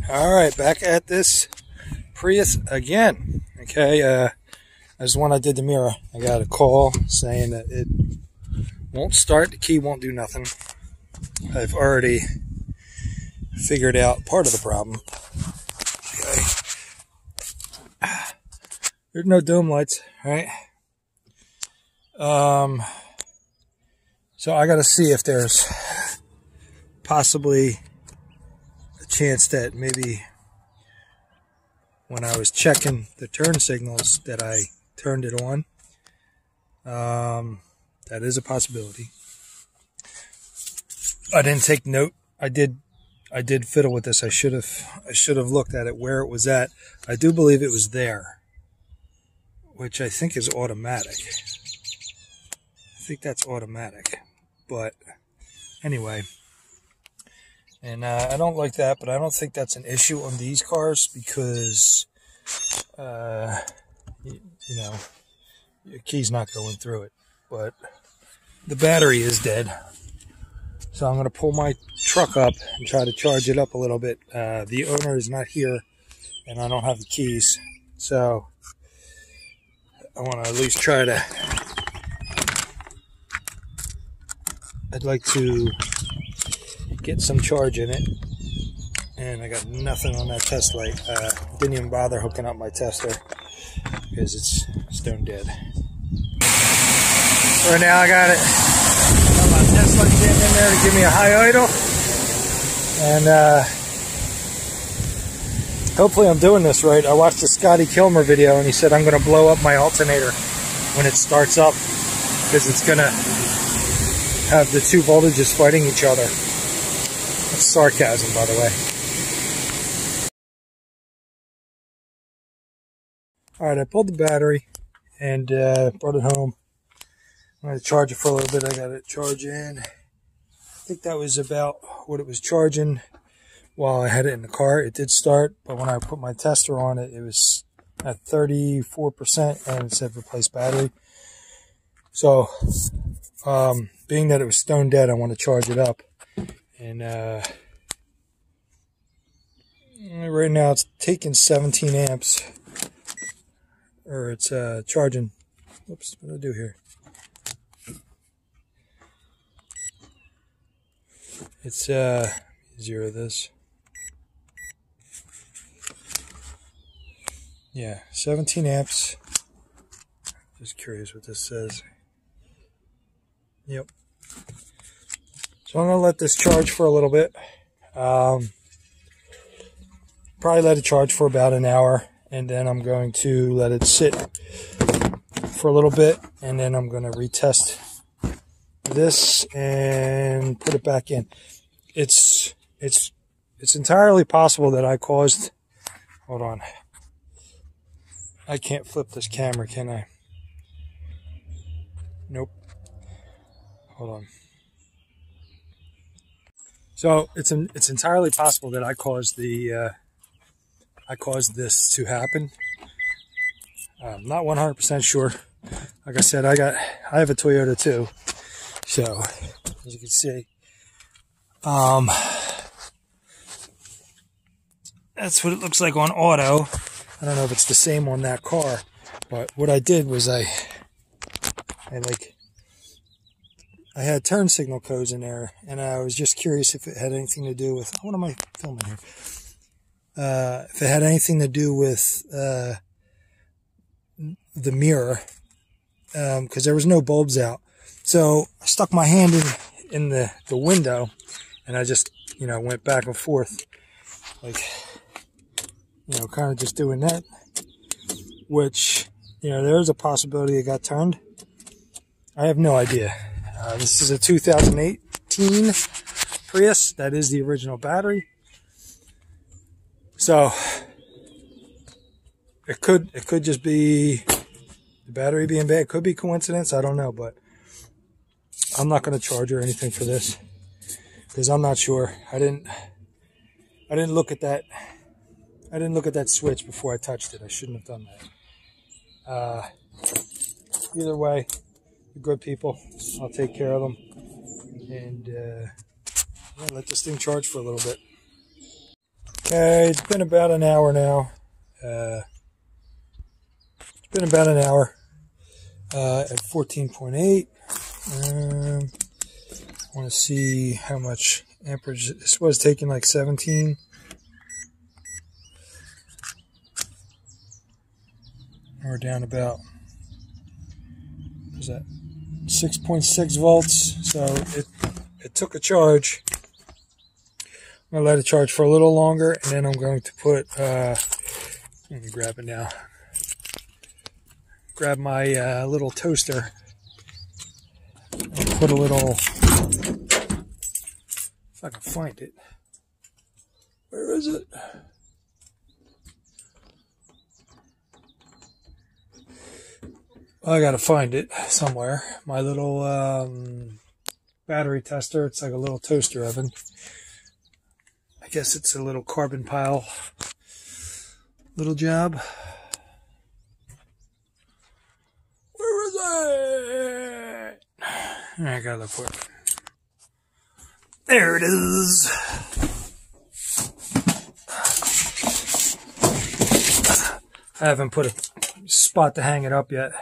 Alright, back at this Prius again. Okay, as one I did the mirror, I got a call saying that it won't start, the key won't do nothing. I've already figured out part of the problem. Okay. There's no dome lights, right? So I gotta see if there's possibly a chance that maybe when I was checking the turn signals that I turned it on. That is a possibility. I didn't take note. I did fiddle with this. I should have looked at it where it was at. I do believe it was there, which I think is automatic. I think that's automatic. But anyway, and I don't like that, but I don't think that's an issue on these cars because, you know, your key's not going through it. But the battery is dead. So I'm going to pull my truck up and try to charge it up a little bit. The owner is not here, and I don't have the keys. So I want to at least try to... I'd like to get some charge in it. And I got nothing on that test light. Didn't even bother hooking up my tester because it's stone dead. Right now I got it. Got my test light jammed in there to give me a high idle. And hopefully I'm doing this right. I watched the Scotty Kilmer video and he said I'm going to blow up my alternator when it starts up because it's going to have the two voltages fighting each other. That's sarcasm, by the way. Alright, I pulled the battery and brought it home. I'm going to charge it for a little bit. I got it charged in. I think that was about what it was charging while I had it in the car. It did start, but when I put my tester on it, it was at 34% and it said replace battery. So, being that it was stone dead, I want to charge it up. And right now it's taking 17 amps. Or it's charging. Whoops, what did I do here? It's zero this. Yeah, 17 amps. Just curious what this says. Yep. So I'm gonna let this charge for a little bit. Probably let it charge for about an hour, and then I'm going to let it sit for a little bit, and then I'm gonna retest this and put it back in. It's entirely possible that I caused. Hold on. I can't flip this camera, can I? Nope. Hold on. So it's entirely possible that I caused this to happen. I'm not 100% sure. Like I said, I have a Toyota too. So as you can see, that's what it looks like on auto. I don't know if it's the same on that car, but what I did was I had turn signal codes in there, and I was just curious if it had anything to do with, what am I filming here? If it had anything to do with the mirror, because there was no bulbs out. So I stuck my hand in the window, and I just, you know, went back and forth, like, you know, kind of just doing that, which, you know, there's a possibility it got turned. I have no idea. This is a 2018 Prius. That is the original battery. So it could just be the battery being bad. It could be coincidence. I don't know, but I'm not going to charge or anything for this because I'm not sure. I didn't look at that. I didn't look at that switch before I touched it. I shouldn't have done that. Either way, they're good people. I'll take care of them. And yeah, let this thing charge for a little bit. Okay, it's been about an hour now. At 14.8. I want to see how much amperage. This was taking like 17. We're down about, what was that, 6.6 volts. So it took a charge. I'm going to let it charge for a little longer, and then I'm going to put, let me grab it now. Grab my little toaster and put a little, if I can find it. Where is it? I gotta find it somewhere. My little battery tester. It's like a little toaster oven. I guess it's a little carbon pile little job. Where is it? I gotta look for it. There it is. I haven't put a spot to hang it up yet.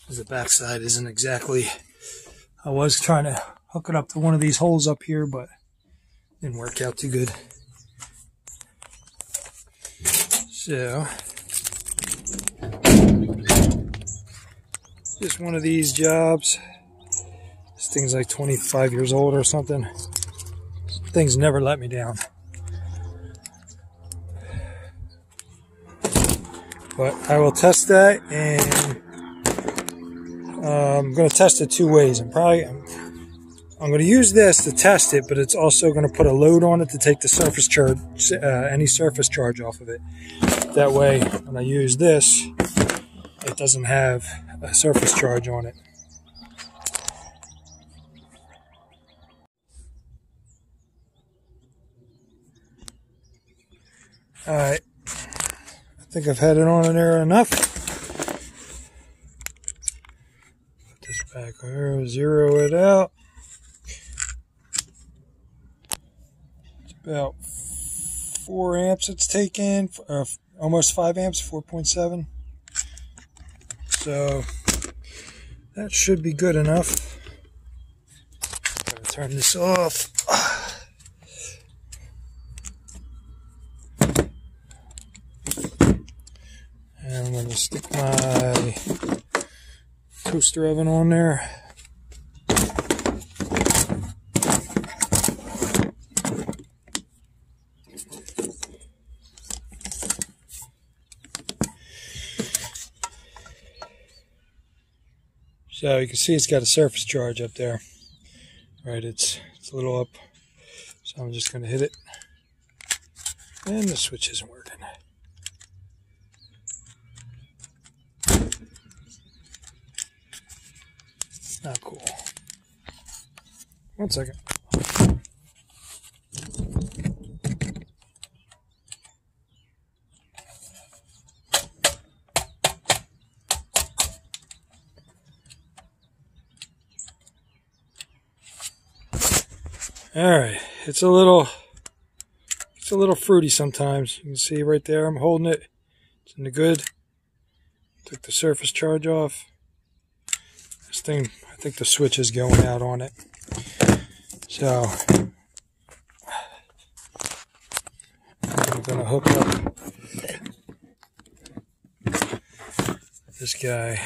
The backside isn't exactly. I was trying to hook it up to one of these holes up here, but didn't work out too good. So, just one of these jobs. This thing's like 25 years old or something. Things never let me down. But I will test that, and I'm going to test it two ways. I'm going to use this to test it, but it's also going to put a load on it to take the surface charge, any surface charge off of it. That way, when I use this, it doesn't have a surface charge on it. All right. I think I've had it on in there enough. Put this back here, zero it out. It's about 4 amps it's taken, almost 5 amps, 4.7. So that should be good enough. I'm going to turn this off. And I'm going to stick my toaster oven on there. So you can see it's got a surface charge up there. Right, it's a little up. So I'm just going to hit it. And the switch isn't working. Not cool. 1 second. All right, it's a little fruity sometimes. You can see right there, I'm holding it. It's in the good. Took the surface charge off. This thing, I think the switch is going out on it. So I'm going to hook up this guy.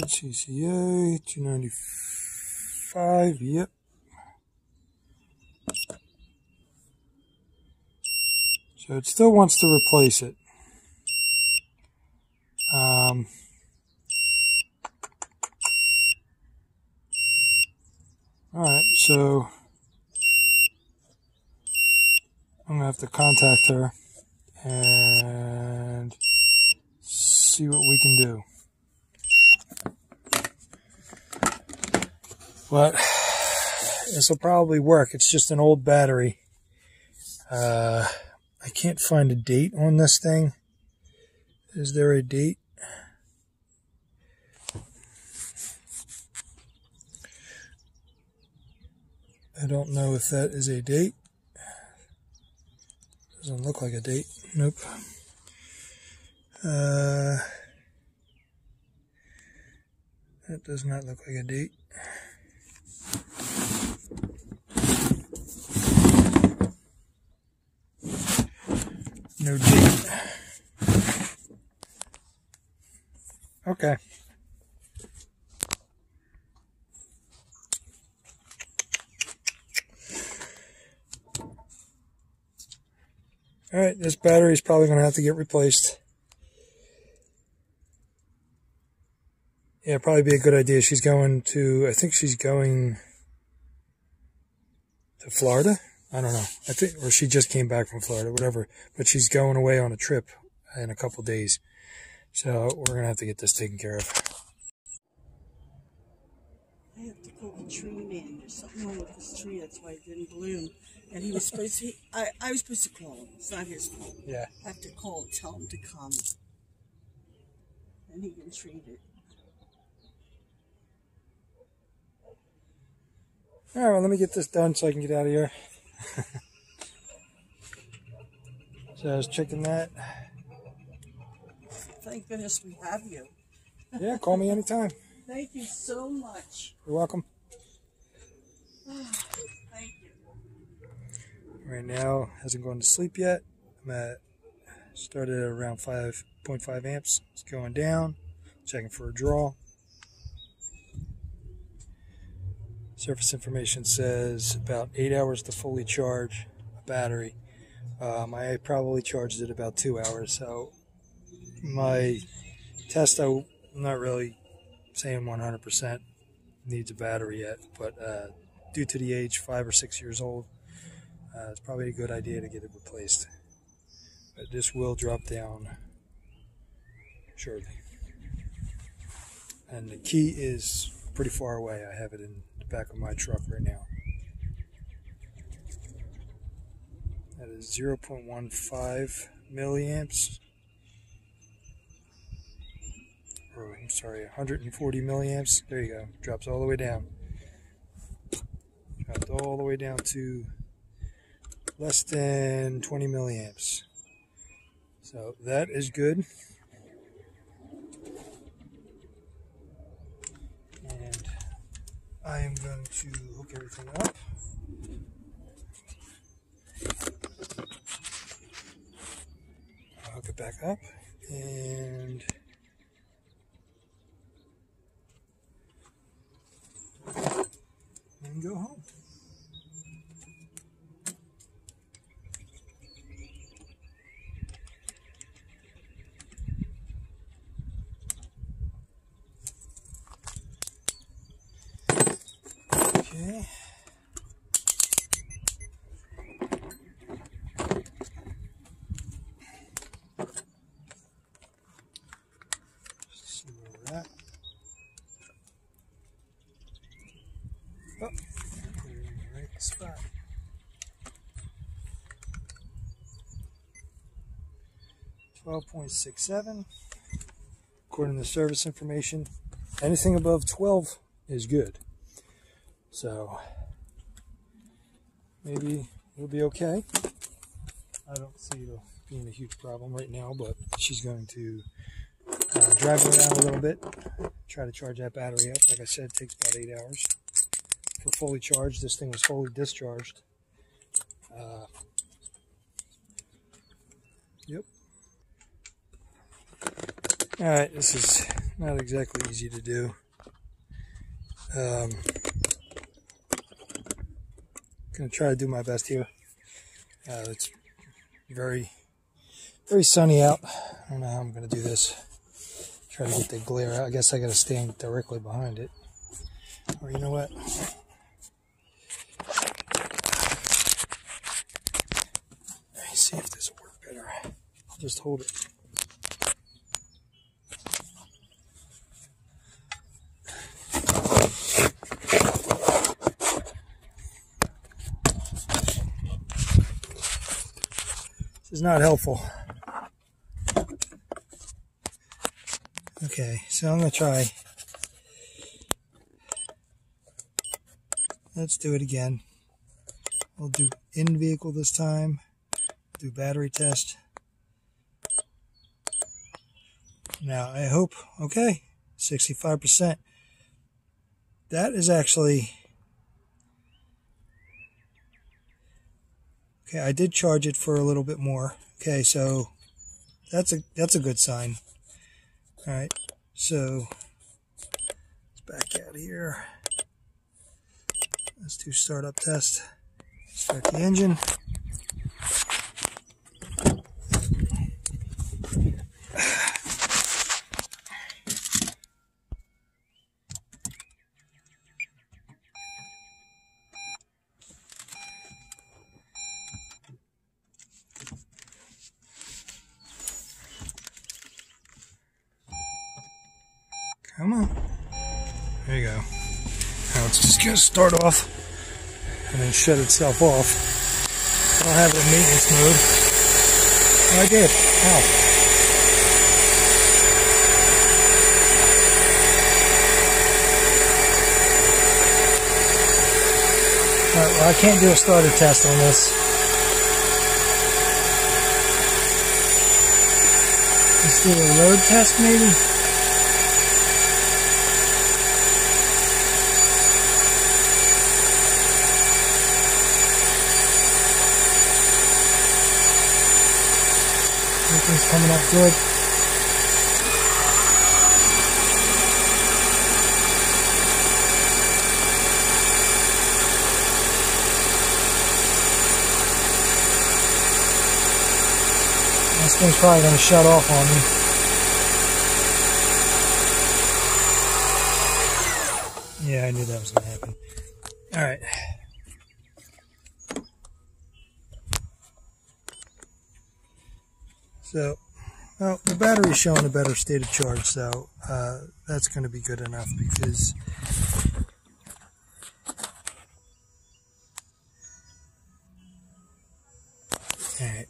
CCA 295, yep. So it still wants to replace it. Alright, so I'm going to have to contact her and see what we can do. But this will probably work. It's just an old battery. I can't find a date on this thing. Is there a date? I don't know if that is a date. Doesn't look like a date. Nope. That does not look like a date. No date. Okay. Alright, this battery is probably going to have to get replaced. Yeah, probably be a good idea. She's going to, I think she's going to Florida? I don't know. I think, or she just came back from Florida, whatever. But she's going away on a trip in a couple days. So we're going to have to get this taken care of. I have to call the tree man. There's something wrong with this tree. That's why it didn't bloom. And he was supposed to, I was supposed to call him. It's not his fault. Yeah. I have to call and tell him to come. And he can treat it. Alright, well, let me get this done so I can get out of here. So I was checking that. Thank goodness we have you. Yeah, call me anytime. Thank you so much. You're welcome. Thank you. Right now, hasn't gone to sleep yet. Started at around 5.5 amps. It's going down. Checking for a draw. Surface information says about 8 hours to fully charge a battery. I probably charged it about 2 hours. So my test, I'm not really saying 100% needs a battery yet, but due to the age, 5 or 6 years old, it's probably a good idea to get it replaced. But this will drop down shortly. And the key is pretty far away. I have it in the back of my truck right now. That is 0.15 milliamps. Or, I'm sorry, 140 milliamps. There you go. Drops all the way down. Dropped all the way down to less than 20 milliamps. So that is good. And I am going to hook everything up. I'll hook it back up and go home. Okay. See where we're at. Oh, put it in the right spot. .67 according to the service information. Anything above 12 is good. So maybe it'll be okay. I don't see it being a huge problem right now, but she's going to drive around a little bit, try to charge that battery up. Like I said, it takes about 8 hours for fully charged. This thing was fully discharged. Yep. Alright, this is not exactly easy to do. Gonna try to do my best here. It's very sunny out. I don't know how I'm gonna do this. Try to get the glare out. I guess I gotta stand directly behind it. Or you know what? Let me see if this will work better. I'll just hold it. This is not helpful. Okay, so I'm going to try. Let's do it again. We'll do in vehicle this time. Do battery test. Now I hope, okay, 65%. That is actually, okay, I did charge it for a little bit more. Okay, so that's a good sign. All right, so let's back out here. Let's do startup test. Start the engine. Come on. There you go. Now it's just going to start off and then shut itself off. I don't have it in maintenance mode. Oh, I did. Ow. Alright, well, I can't do a starter test on this. Let's do a load test maybe. Everything's coming up good. This thing's probably going to shut off on me. Yeah, I knew that was going to happen. Alright. So, well, the battery's showing a better state of charge, so that's going to be good enough because alright.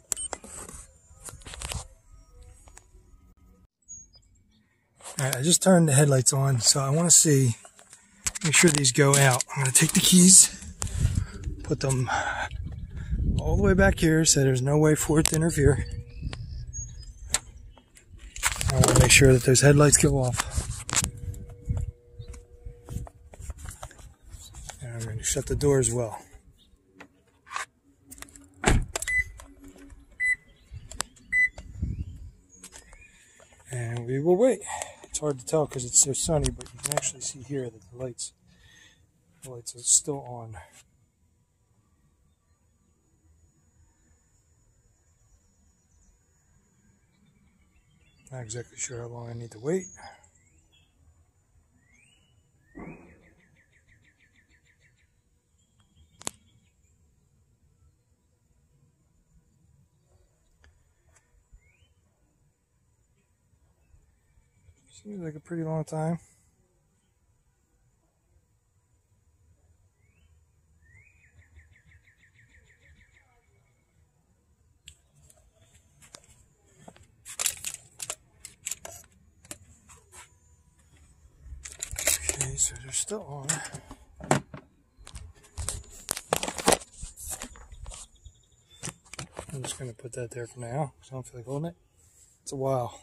Alright, I just turned the headlights on, so I want to see, make sure these go out. I'm going to take the keys, put them all the way back here so there's no way for it to interfere. I want to make sure that those headlights go off. And I'm going to shut the door as well. And we will wait. It's hard to tell because it's so sunny, but you can actually see here that the lights are still on. Not exactly sure how long I need to wait. Seems like a pretty long time. Okay, so they're still on. I'm just going to put that there for now because I don't feel like holding it. It's a while.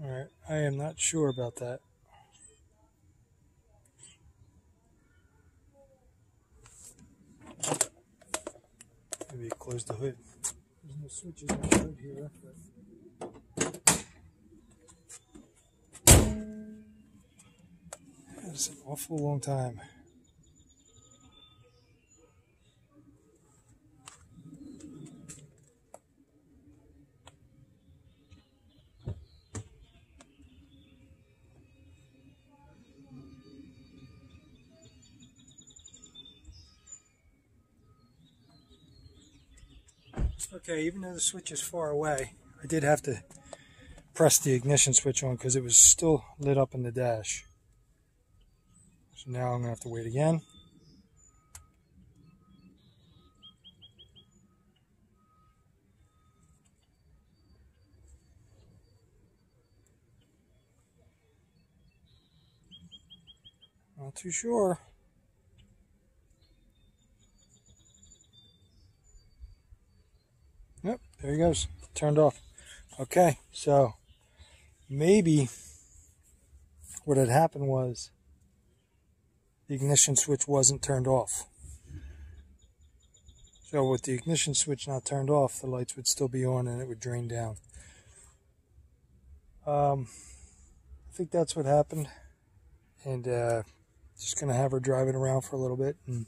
Alright, I am not sure about that. Maybe close the hood. There's no switches on the hood here. That's an awful long time. Okay, even though the switch is far away, I did have to press the ignition switch on because it was still lit up in the dash. So now I'm going to have to wait again. Not too sure. Yep, there he goes. Turned off. Okay, so maybe what had happened was the ignition switch wasn't turned off. So with the ignition switch not turned off, the lights would still be on and it would drain down. I think that's what happened. And just going to have her drive it around for a little bit. And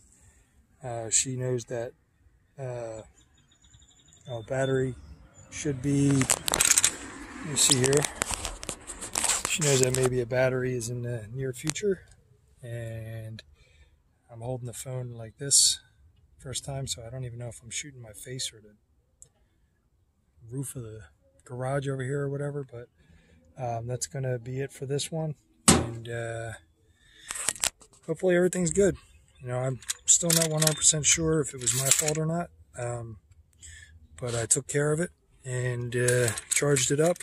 she knows that battery should be, let me see here. She knows that maybe a battery is in the near future. And I'm holding the phone like this first time, so I don't even know if I'm shooting my face or the roof of the garage over here or whatever, but that's going to be it for this one. And hopefully everything's good. You know, I'm still not 100% sure if it was my fault or not, but I took care of it and charged it up.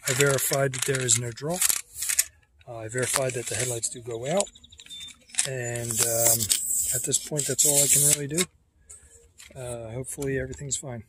I verified that there is no draw. I verified that the headlights do go out. And at this point, that's all I can really do. Hopefully everything's fine.